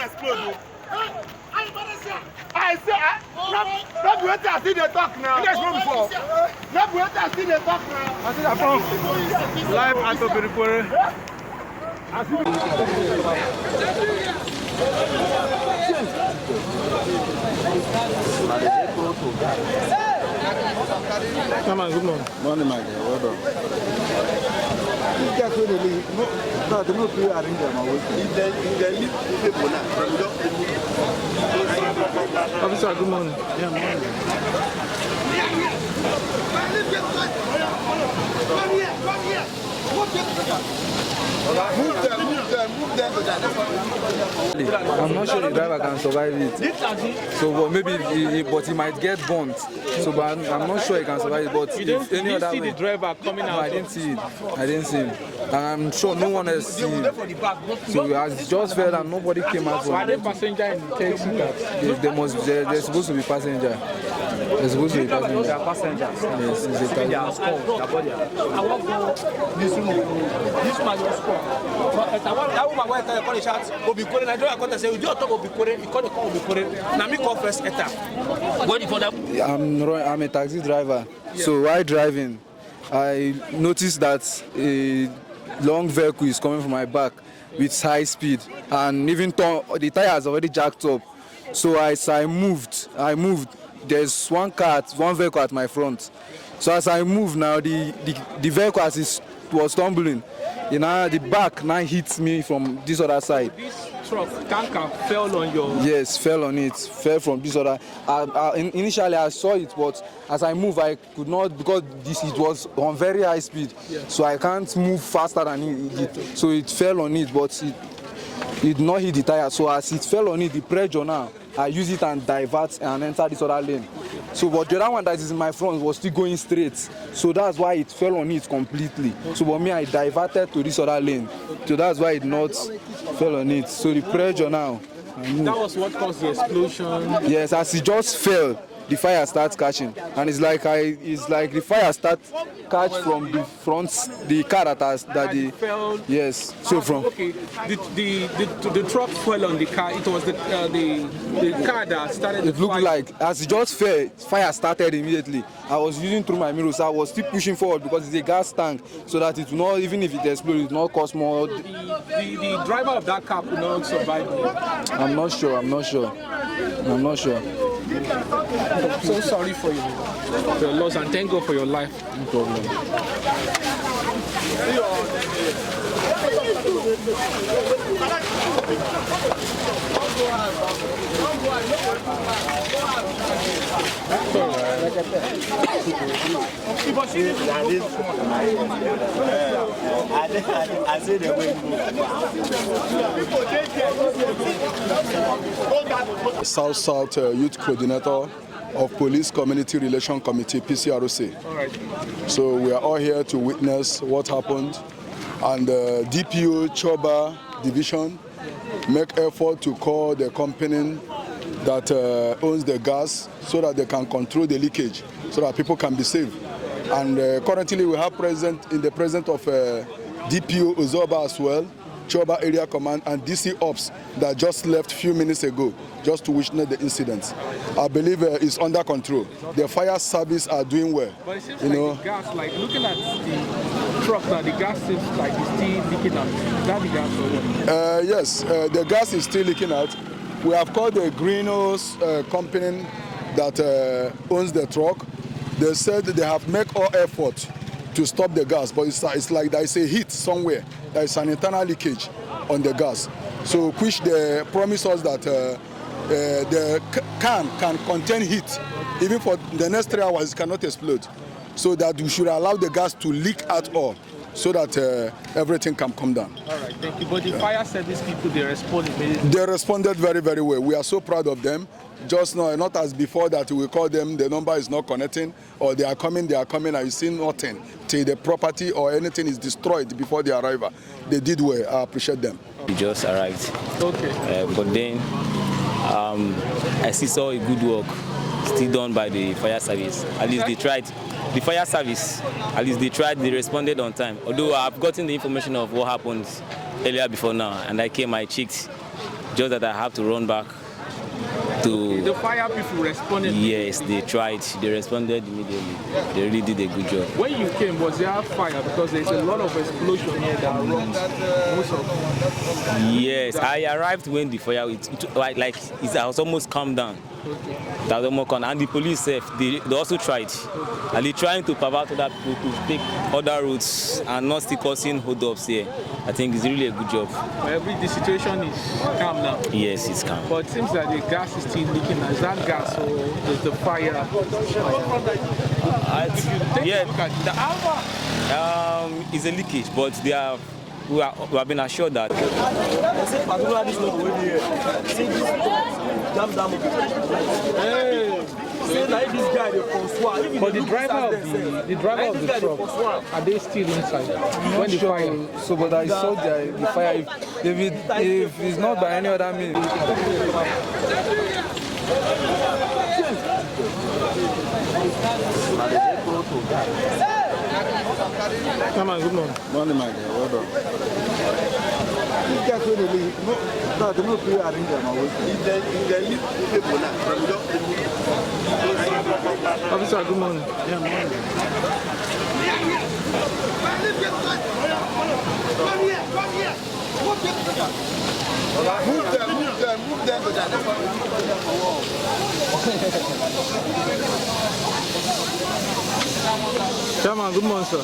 explode. I say, not wait I see the talk now. You guys know before. Not wait I see the talk now. I see that from live at Obiri-kwere. Come on, good morning. Morning, my dear. Well done. You just really no, the no prayer arrange them away. Officer, good morning. Yeah, morning. Move them. I'm not sure the driver can survive it. So, but maybe, but he might get burnt. So, but I'm not sure he can survive it. But You didn't see way, the driver coming out? No, I didn't see it. I didn't see him. And I'm sure no one else seen him. So, it just felt that nobody came out from Are they passenger in the taxi? They're supposed to be passenger. They're supposed to be passenger. They are passengers. Yes, it's a taxi. I want to this man was score. That woman went to call the shots. Obiri-kwere. I don't want to say we do talk Obiri-kwere. You call the call Obiri-kwere. Now me call first etta. What for that? I'm a taxi driver. So while driving, I noticed that a long vehicle is coming from my back with high speed, and even the tires already jacked up. So as I moved. There's one vehicle at my front. So as I move now, the vehicle as it was tumbling, the back now hits me from this other side. This truck tanker fell on your... Yes, fell on it. Fell from this other... initially I saw it, but as I move, I could not, because it was on very high speed. Yeah. So I can't move faster than it. So it fell on it, but it did not hit the tire. So as it fell on it, the pressure now, I use it and divert and enter this other lane. So, but the other one that is in my front was still going straight. So that's why it fell on it completely. So, but me, I diverted to this other lane. So that's why it not fell on it. So the pressure now. That was what caused the explosion? Yes, as it just fell, the fire starts catching. And it's like the fire starts catch from the front, the car that fell. Yes. So from okay, the truck fell on the car. It was the car that started. It looked like as it just fell, fire started immediately. I was using through my mirrors. I was still pushing forward because it's a gas tank, so that it will not, even if it explodes, it will not cause more. The driver of that car could not survive. I'm not sure. I'm so sorry for your loss, and thank God for your life. No problem. South Youth Coordinator of Police Community Relation Committee, PCROC. All right. So we are all here to witness what happened, and DPO Choba Division make effort to call the company that owns the gas so that they can control the leakage, so that people can be saved. And currently we have in the presence of DPO Uzoba as well, Choba Area Command, and DC Ops that just left a few minutes ago just to witness the incident. I believe it's under control. The fire service are doing well. But it seems like the gas, like looking at the truck now, the gas seems like it's still leaking out. Is that the gas or what? Yes, the gas is still leaking out. We have called the greenhouse company that owns the truck. They said that they have made all effort to stop the gas, but it's like there is a heat somewhere. There is an internal leakage on the gas. So which they promise us that the can contain heat. Even for the next 3 hours, it cannot explode. So that we should allow the gas to leak at all, so that everything can come down. All right, thank you. But the fire service people, they responded immediately. They responded very, very well. We are so proud of them. Just now, not as before that we call them, the number is not connecting, or they are coming, and you see nothing till the property or anything is destroyed before the arrival. They did well. I appreciate them. We just arrived. Okay. But then I still saw a good work still done by the fire service. At least they tried. The fire service, at least they tried, they responded on time. Although I've gotten the information of what happened earlier before now, and I checked Just that I have to run back to. The fire people responded. Yes, they tried. They responded immediately. They really did a good job. When you came, was there fire? Because there's a lot of explosion here that rocked most of. Yes, I arrived when the fire it has almost calmed down. Okay. That was almost calm. And the police they also tried. And they trying to pervert other people to take other routes and not still causing hold-ups here. I think it's really a good job. The situation is calm now. Yes, it's calm. But it seems that the gas is still leaking. Is that gas or is the fire? It's a leakage, but we have been assured that. But the driver of the truck, are they still inside when the fire? So, but I saw the fire. If it's not by any other means. Come on, good morning. Morning, my dear. Well done. Officer, good morning. Yeah, morning. Move them. Chairman, good morning, sir.